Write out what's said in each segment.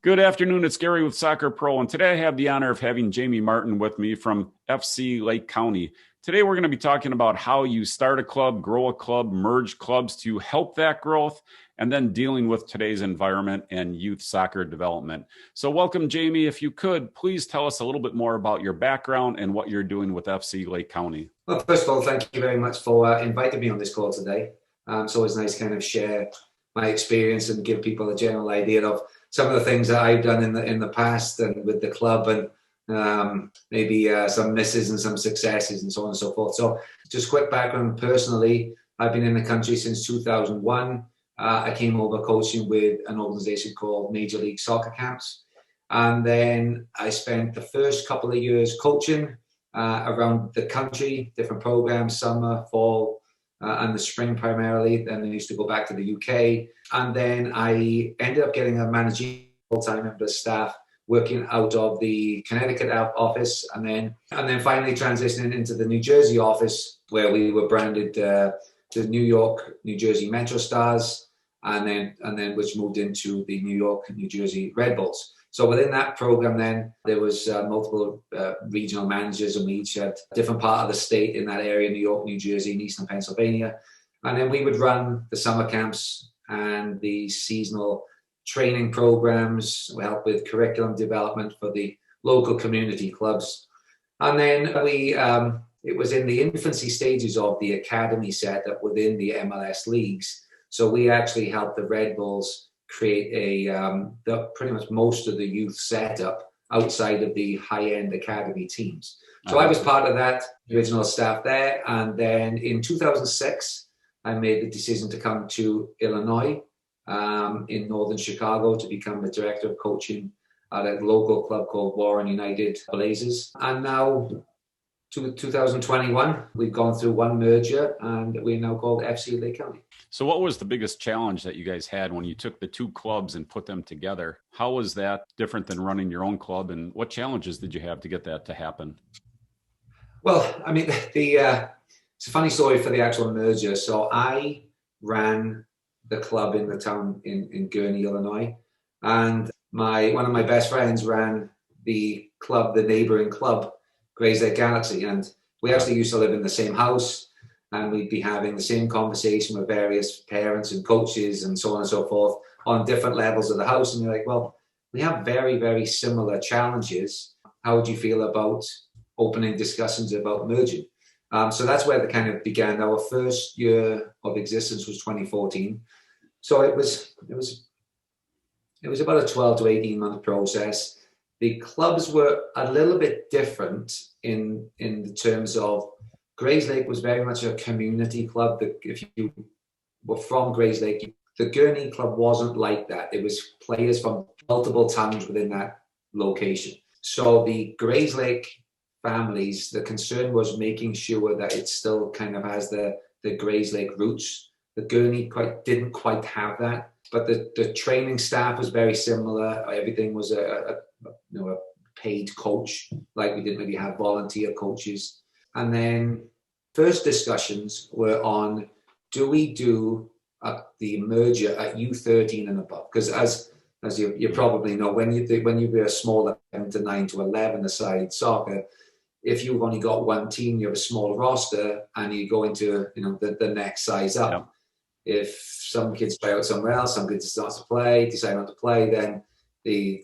Good afternoon. It's Gary with SocrPro, and today I have the honor of having Jamie Martin with me from FC Lake County. Today we're going to be talking about how you start a club, grow a club, merge clubs to help that growth, and then dealing with today's environment and youth soccer development. So welcome, Jamie. If you could, please tell us a little bit more about your background and what you're doing with FC Lake County. Well, first of all, thank you very much for inviting me on this call today. It's always nice to kind of share my experience and give people a general idea of some of the things that I've done in the past and with the club, and maybe some misses and some successes and so on and so forth. So just quick background personally, I've been in the country since 2001. I came over coaching with an organization called Major League Soccer Camps. And then I spent the first couple of years coaching around the country, different programs, summer, fall, and the spring primarily. Then I used to go back to the UK. And then I ended up getting a managerial full-time member of staff working out of the Connecticut office, and then finally transitioning into the New Jersey office, where we were branded the New York, New Jersey Metro Stars, and then which moved into the New York, New Jersey Red Bulls. So within that program, then there was multiple regional managers, and we each had a different part of the state in that area: New York, New Jersey, and Eastern Pennsylvania. And then we would run the summer camps and the seasonal training programs. We help with curriculum development for the local community clubs. And then it was in the infancy stages of the academy setup within the MLS leagues. So we actually helped the Red Bulls create pretty much most of the youth setup outside of the high-end academy teams. So I was part of that original staff there. And then in 2006, I made the decision to come to Illinois, in northern Chicago, to become the director of coaching at a local club called Warren United Blazers. And now, to 2021, we've gone through one merger, and we're now called FC Lake County. So what was the biggest challenge that you guys had when you took the two clubs and put them together? How was that different than running your own club, and what challenges did you have to get that to happen? Well, I mean, it's a funny story for the actual merger. So I ran the club in the town in Gurnee, Illinois, and one of my best friends ran the club, the neighboring club, Grayslake Galaxy, and we actually used to live in the same house, and we'd be having the same conversation with various parents and coaches and so on and so forth on different levels of the house. And you're like, well, we have very, very similar challenges. How would you feel about opening discussions about merging? So that's where it kind of began. Our first year of existence was 2014. So it was about a 12 to 18 month process. The clubs were a little bit different in the terms of Grayslake was very much a community club. If you were from Grayslake, the Gurnee club wasn't like that. It was players from multiple towns within that location. So the Grayslake families, the concern was making sure that it still kind of has the Grayslake roots. The Gurnee didn't quite have that, but the training staff was very similar. Everything was a paid coach, like we didn't really have volunteer coaches. And then first discussions were on, do we do the merger at U13 and above? Because as you probably know, when you were a smaller 7 to 9 to 11 aside soccer, if you've only got one team, you have a small roster, and you go into the next size up. Yeah. If some kids play out somewhere else, some kids decide not to play, then the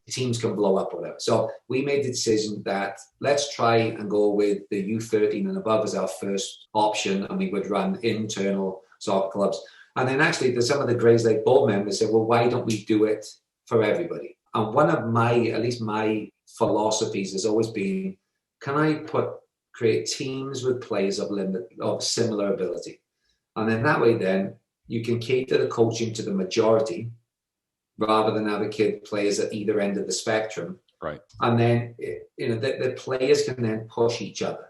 teams can blow up or whatever. So we made the decision that let's try and go with the U13 and above as our first option, and we would run internal soccer clubs. And then actually some of the Grayslake board members said, well, why don't we do it for everybody? And one of at least my philosophies has always been, can I create teams with players of similar ability? And then that way, then you can cater the coaching to the majority rather than have players at either end of the spectrum. Right. And then, the players can then push each other.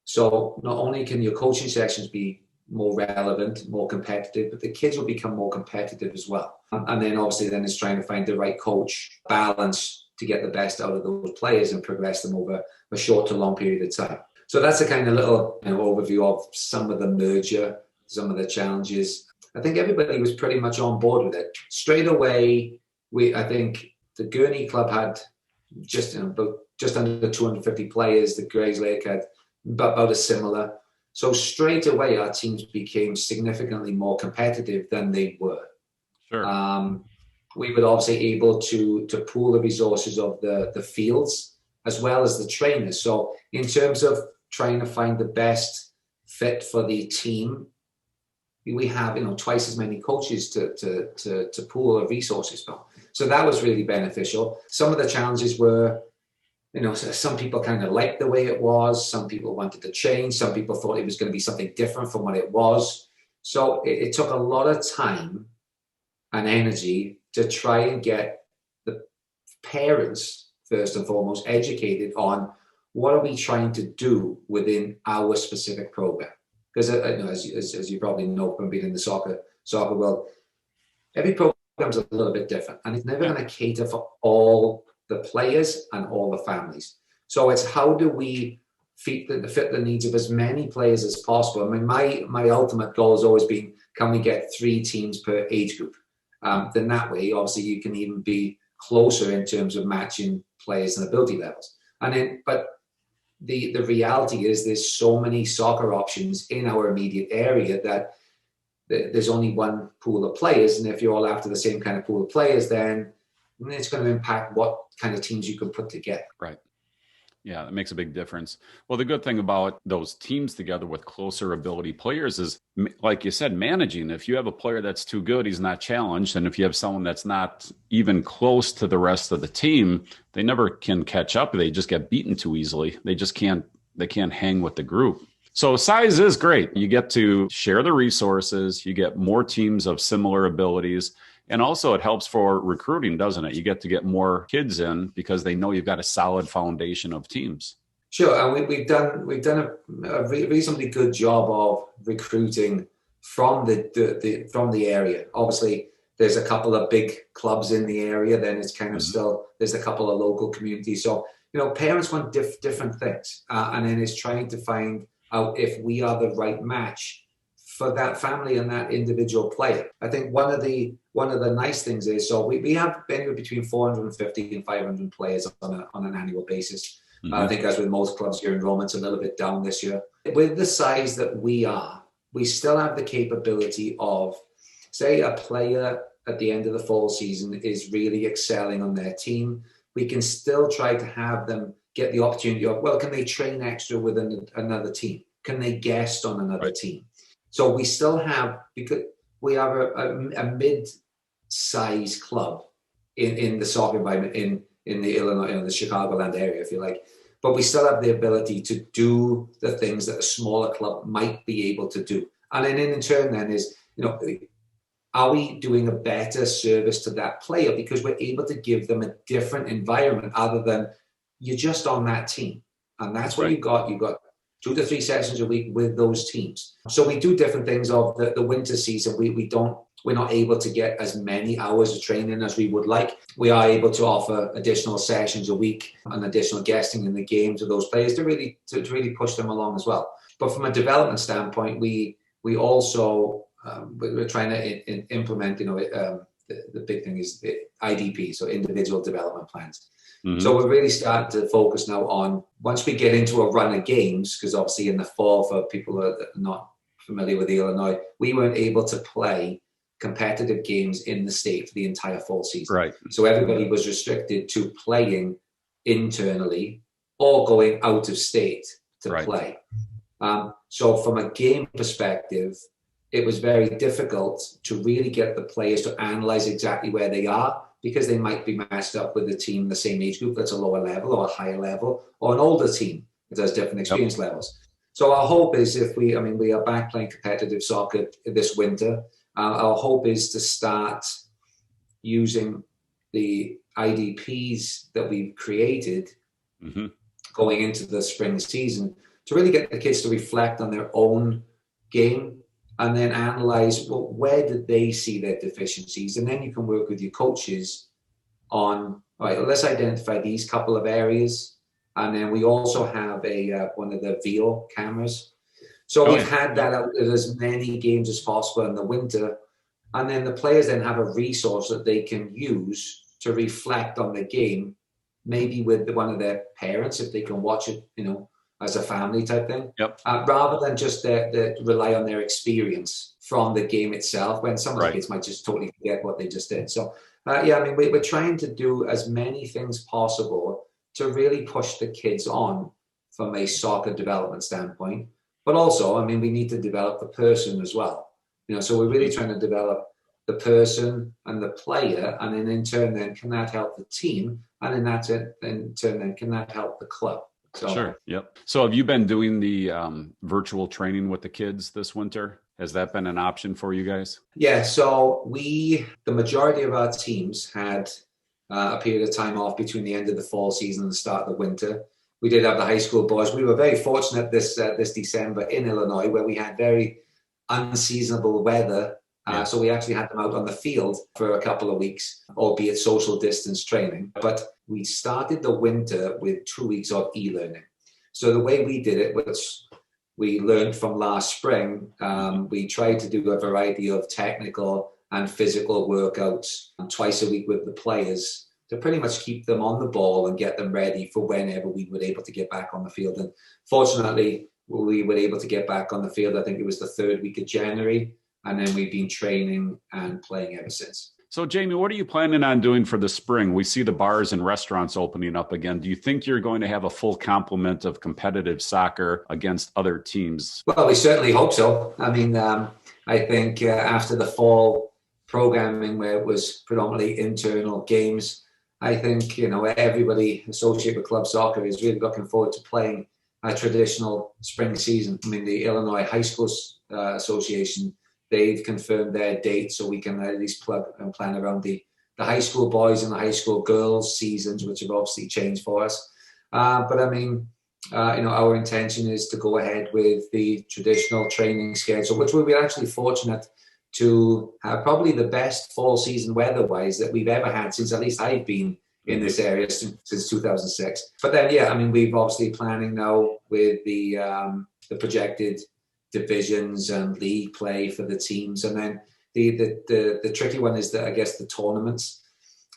So not only can your coaching sessions be more relevant, more competitive, but the kids will become more competitive as well. And then obviously then it's trying to find the right coach balance to get the best out of those players and progress them over a short to long period of time. So that's a kind of little overview of some of the merger, some of the challenges. I think everybody was pretty much on board with it. Straight away, I think the Gurney club had just under 250 players. The Grayslake had about a similar. So straight away, our teams became significantly more competitive than they were. Sure. We were obviously able to pool the resources of the fields as well as the trainers. So in terms of trying to find the best fit for the team, we have twice as many coaches to pool the resources from. So that was really beneficial. Some of the challenges were, some people kind of liked the way it was. Some people wanted to change. Some people thought it was going to be something different from what it was. So it took a lot of time and energy to try and get the parents, first and foremost, educated on what are we trying to do within our specific program. Because as you probably know from being in the soccer world, every program's a little bit different, and it's never going to cater for all the players and all the families. So it's how do we fit the needs of as many players as possible. I mean, my ultimate goal has always been, can we get 3 teams per age group? Then that way, obviously, you can even be closer in terms of matching players and ability levels. But the reality is there's so many soccer options in our immediate area that there's only one pool of players. And if you're all after the same kind of pool of players, then it's going to impact what kind of teams you can put together. Right. Yeah, that makes a big difference. Well, the good thing about those teams together with closer ability players is, like you said, managing. If you have a player that's too good, he's not challenged. And if you have someone that's not even close to the rest of the team, they never can catch up. They just get beaten too easily. They can't hang with the group. So size is great. You get to share the resources. You get more teams of similar abilities. And also it helps for recruiting, doesn't it? You get to get more kids in because they know you've got a solid foundation of teams. Sure, and we've done a reasonably good job of recruiting from the area. Obviously, there's a couple of big clubs in the area. Then it's kind of still there's a couple of local communities. So parents want different things, and then it's trying to find out if we are the right match for that family and that individual player. I think one of the nice things is, so we have anywhere between 450 and 500 players on an annual basis. I think as with most clubs, your enrollment's a little bit down this year. With the size that we are, we still have the capability of, say, a player at the end of the fall season is really excelling on their team. We can still try to have them get the opportunity of, well, can they train extra with another team? Can they guest on another team? So we still have, because we are a mid-size club in the soccer environment in the Illinois, the Chicagoland area, if you like. But we still have the ability to do the things that a smaller club might be able to do. And then in turn then is, are we doing a better service to that player because we're able to give them a different environment other than you're just on that team. And that's what you've got. You've got 2 to 3 sessions a week with those teams. So we do different things of the winter season. We're not able to get as many hours of training as we would like. We are able to offer additional sessions a week and additional guesting in the games of those players to really push them along as well. But from a development standpoint, we also we're trying to implement. The big thing is the IDP, so individual development plans. So we're really starting to focus now on, once we get into a run of games, because obviously in the fall, for people that are not familiar with Illinois, we weren't able to play competitive games in the state for the entire fall season. Right. So everybody was restricted to playing internally or going out of state to play. So from a game perspective, it was very difficult to really get the players to analyze exactly where they are, because they might be matched up with a team in the same age group that's a lower level or a higher level, or an older team that has different experience levels. So our hope is, we are back playing competitive soccer this winter. Our hope is to start using the IDPs that we've created going into the spring season to really get the kids to reflect on their own game and then analyze, well, where did they see their deficiencies? And then you can work with your coaches on, all right, let's identify these couple of areas. And then we also have one of the VO cameras. So we've had that out at as many games as possible in the winter. And then the players then have a resource that they can use to reflect on the game, maybe with one of their parents, if they can watch it, as a family type thing. Yep. Rather than just rely on their experience from the game itself, when some of the Right. kids might just totally forget what they just did. So, we're trying to do as many things possible to really push the kids on from a soccer development standpoint. But also, we need to develop the person as well. So we're really trying to develop the person and the player, and then in turn, then can that help the team? And in turn, then can that help the club? So, Sure. Yep. So have you been doing the virtual training with the kids this winter? Has that been an option for you guys? Yeah. So the majority of our teams had a period of time off between the end of the fall season and the start of the winter. We did have the high school boys. We were very fortunate this December in Illinois, where we had very unseasonable weather. So we actually had them out on the field for a couple of weeks, albeit social distance training. But we started the winter with 2 weeks of e-learning. So the way we did it, which we learned from last spring, we tried to do a variety of technical and physical workouts twice a week with the players to pretty much keep them on the ball and get them ready for whenever we were able to get back on the field. And fortunately, we were able to get back on the field. I think it was the third week of January. And then we've been training and playing ever since. So, Jamie, what are you planning on doing for the spring? We see the bars and restaurants opening up again. Do you think you're going to have a full complement of competitive soccer against other teams? Well, we certainly hope so. I think after the fall programming, where it was predominantly internal games, I think, everybody associated with club soccer is really looking forward to playing a traditional spring season. The Illinois High School Association, they've confirmed their date, so we can at least plug and plan around the high school boys and the high school girls seasons, which have obviously changed for us. Our intention is to go ahead with the traditional training schedule, which we'll be actually fortunate to have probably the best fall season weather-wise that we've ever had since at least I've been in this area since 2006. But then, we've obviously planning now with the projected divisions and league play for the teams, and then the tricky one is I guess the tournaments.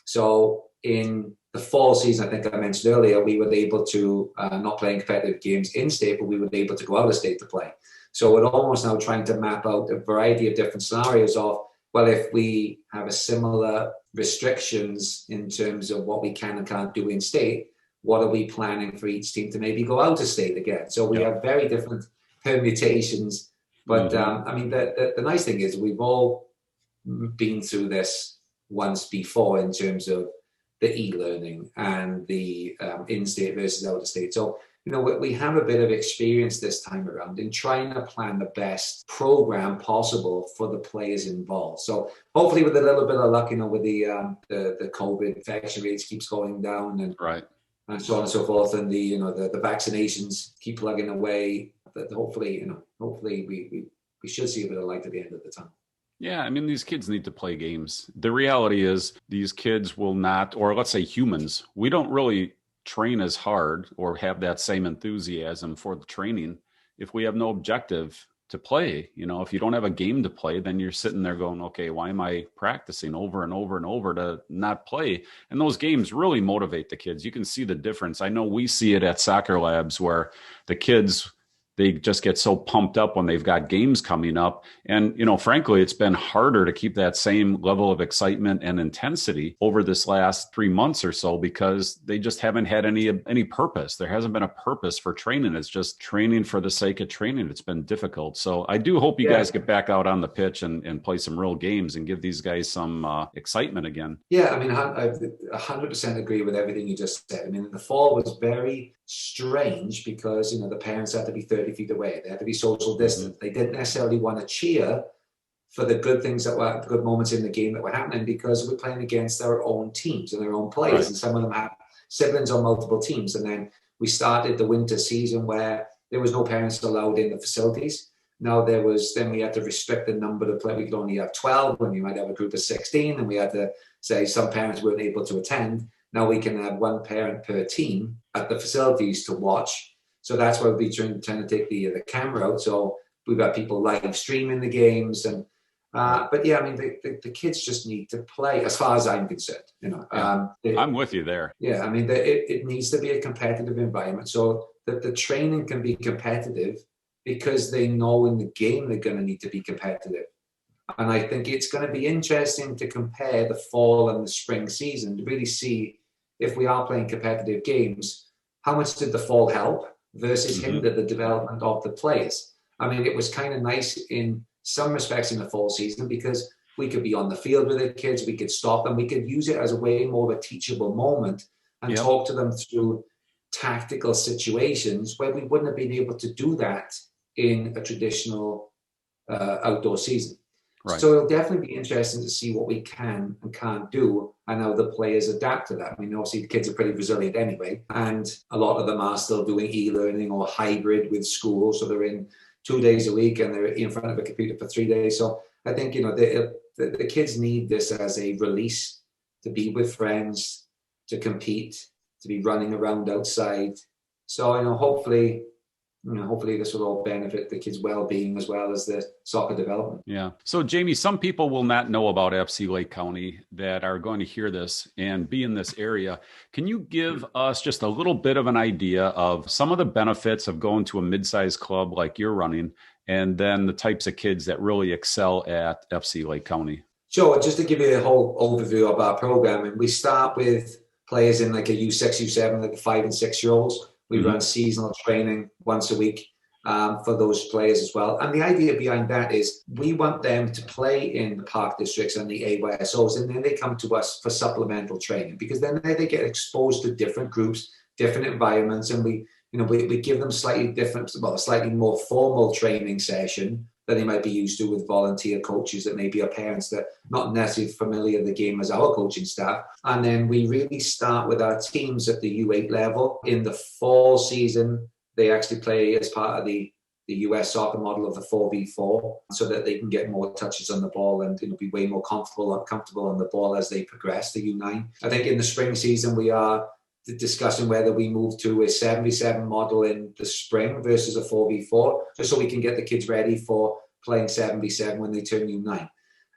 So in the fall season, I think I mentioned earlier, we were able to not playing competitive games in state, but we were able to go out of state to play. So we're almost now trying to map out a variety of different scenarios of, well, if we have a similar restrictions in terms of what we can and can't do in state, what are we planning for each team to maybe go out of state again? So we have very different permutations, but the nice thing is we've all been through this once before in terms of the e-learning and the in-state versus out-of-state. So we have a bit of experience this time around in trying to plan the best program possible for the players involved. So hopefully, with a little bit of luck, with the COVID infection rates keeps going down, and right, and so on and so forth, and the vaccinations keep plugging away. That hopefully we should see a bit of light at the end of the tunnel. Yeah, these kids need to play games. The reality is these kids will not, or let's say humans, we don't really train as hard or have that same enthusiasm for the training if we have no objective to play. If you don't have a game to play, then you're sitting there going, okay, why am I practicing over and over and over to not play? And those games really motivate the kids. You can see the difference. I know we see it at Soccer Labs where the kids, they just get so pumped up when they've got games coming up. And, frankly, it's been harder to keep that same level of excitement and intensity over this last 3 months or so because they just haven't had any purpose. There hasn't been a purpose for training. It's just training for the sake of training. It's been difficult. So I do hope you guys get back out on the pitch and play some real games and give these guys some excitement again. Yeah, I 100% agree with everything you just said. The fall was very strange because, the parents had to be 30 feet away. They had to be social distance. They didn't necessarily want to cheer for the good things that were good moments in the game that were happening because we're playing against our own teams and their own players. Right. And some of them have siblings on multiple teams. And then we started the winter season where there was no parents allowed in the facilities. Now then we had to restrict the number of players. We could only have 12 when you might have a group of 16. And we had to say some parents weren't able to attend. Now we can have one parent per team at the facilities to watch. So that's why we'll be trying to take the camera out. So we've got people live streaming the games. And But yeah, I mean, the kids just need to play, as far as I'm concerned. I'm with you there. Yeah, I mean, it needs to be a competitive environment so that the training can be competitive because they know in the game they're going to need to be competitive. And I think it's going to be interesting to compare the fall and the spring season to really see if we are playing competitive games, how much did the fall help versus hinder the development of the players? I mean, it was kind of nice in some respects in the fall season because we could be on the field with the kids, we could stop them, we could use it as a way more of a teachable moment and talk to them through tactical situations where we wouldn't have been able to do that in a traditional outdoor season. Right. So it'll definitely be interesting to see what we can and can't do and how the players adapt to that. I mean, obviously the kids are pretty resilient anyway, and a lot of them are still doing e-learning or hybrid with school. So they're in 2 days a week and they're in front of a computer for 3 days. So I think, the kids need this as a release to be with friends, to compete, to be running around outside. So, hopefully this will all benefit the kids' well-being as well as the soccer development. Yeah. So, Jamie, some people will not know about FC Lake County that are going to hear this and be in this area. Can you give us just a little bit of an idea of some of the benefits of going to a mid-sized club like you're running, and then the types of kids that really excel at FC Lake County? Sure. Just to give you a whole overview of our programming, we start with players in like a U6, U7, like the 5 and 6 year olds. We run seasonal training once a week for those players as well. And the idea behind that is we want them to play in the park districts and the AYSOs, and then they come to us for supplemental training because then they get exposed to different groups, different environments, and we give them a slightly more formal training session that they might be used to with volunteer coaches that maybe are parents that not necessarily familiar with the game as our coaching staff. And then we really start with our teams at the U8 level. In the fall season, they actually play as part of the US soccer model of the 4v4 so that they can get more touches on the ball and be way more comfortable on the ball as they progress to U9. I think in the spring season, we are discussing whether we move to a 7v7 model in the spring versus a 4v4, just so we can get the kids ready for playing 7v7 when they turn U9.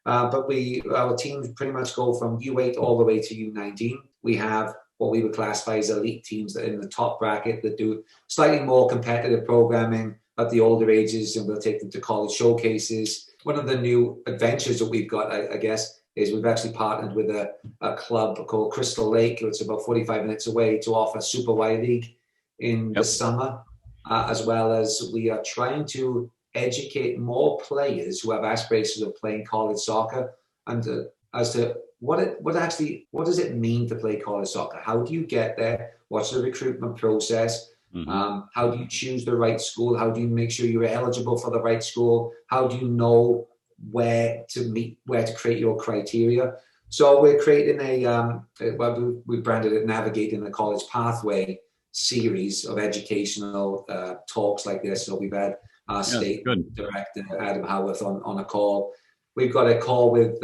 But our teams pretty much go from U8 all the way to U19. We have what we would classify as elite teams that are in the top bracket that do slightly more competitive programming at the older ages, and we'll take them to college showcases. One of the new adventures that we've got, I guess, is we've actually partnered with a club called Crystal Lake, which is about 45 minutes away, to offer Super Y League in the summer, as well as we are trying to educate more players who have aspirations of playing college soccer and as to what does it mean to play college soccer? How do you get there? What's the recruitment process? How do you choose the right school? How do you make sure you're eligible for the right school? How do you know where to create your criteria? So we're creating we branded it Navigating the College Pathway series of educational talks like this. So we've had our state director, Adam Howarth, on a call. We've got a call with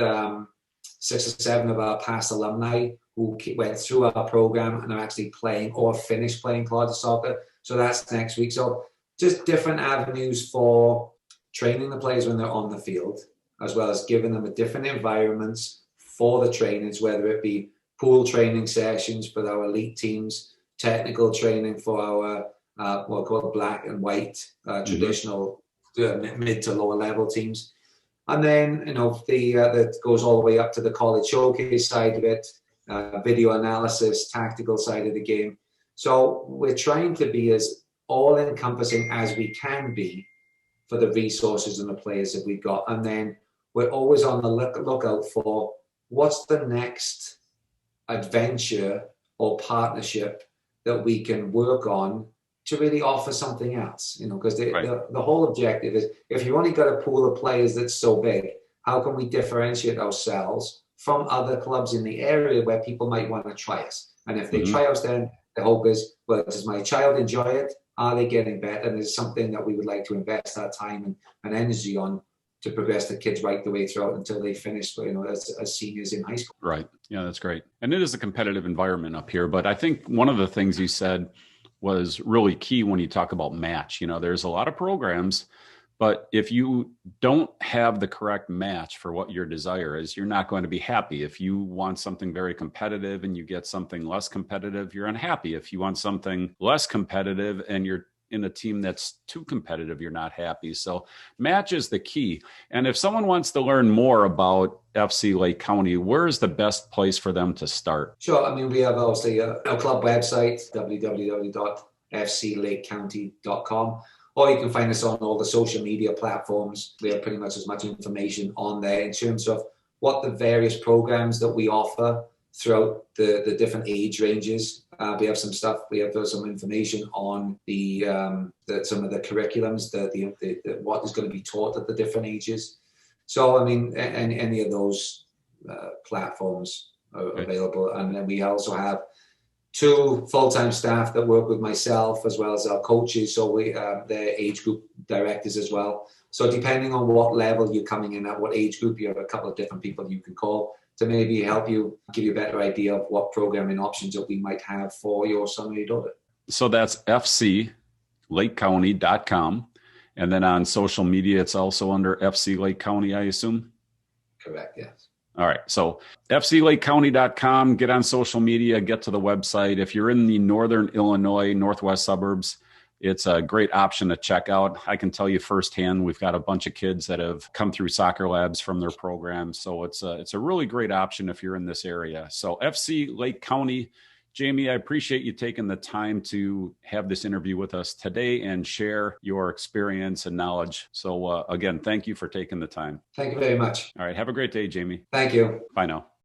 6 or 7 of our past alumni who went through our program and are actually playing or finished playing college soccer. So that's next week. So just different avenues for training the players when they're on the field, as well as giving them a different environments for the trainings, whether it be pool training sessions for our elite teams, technical training for our what we call black and white traditional mid to lower level teams. And then, that goes all the way up to the college showcase side of it, video analysis, tactical side of the game. So we're trying to be as all-encompassing as we can be for the resources and the players that we've got. And then we're always on the lookout for what's the next adventure or partnership that we can work on to really offer something else, because the whole objective is, if you've only got a pool of players that's so big, how can we differentiate ourselves from other clubs in the area where people might want to try us? And if they try us, then the hope is, well, does my child enjoy it? Are they getting better? And it's something that we would like to invest our time and energy on to progress the kids right the way throughout until they finish, as seniors in high school. Right. Yeah, that's great. And it is a competitive environment up here. But I think one of the things you said was really key when you talk about match. There's a lot of programs, but they don't But if you don't have the correct match for what your desire is, you're not going to be happy. If you want something very competitive and you get something less competitive, you're unhappy. If you want something less competitive and you're in a team that's too competitive, you're not happy. So match is the key. And if someone wants to learn more about FC Lake County, where is the best place for them to start? Sure. I mean, we have obviously our club website, www.fclakecounty.com, or you can find us on all the social media platforms. We have pretty much as much information on there in terms of what the various programs that we offer throughout the different age ranges. We have some stuff. We have some information on the some of the curriculums, the what is going to be taught at the different ages. So I mean, any of those platforms are available, and then we also have 2 full-time staff that work with myself as well as our coaches. So they're age group directors as well. So depending on what level you're coming in at, what age group, you have a couple of different people you can call to maybe help you, give you a better idea of what programming options that we might have for your son or your daughter. So that's fclakecounty.com. And then on social media, it's also under FC Lake County, I assume? Correct, yes. All right. So fclakecounty.com, get on social media, get to the website. If you're in the northern Illinois, northwest suburbs, it's a great option to check out. I can tell you firsthand, we've got a bunch of kids that have come through Soccer Labs from their program. So it's a really great option if you're in this area. So FC Lake County. Jamie, I appreciate you taking the time to have this interview with us today and share your experience and knowledge. So again, thank you for taking the time. Thank you very much. All right. Have a great day, Jamie. Thank you. Bye now.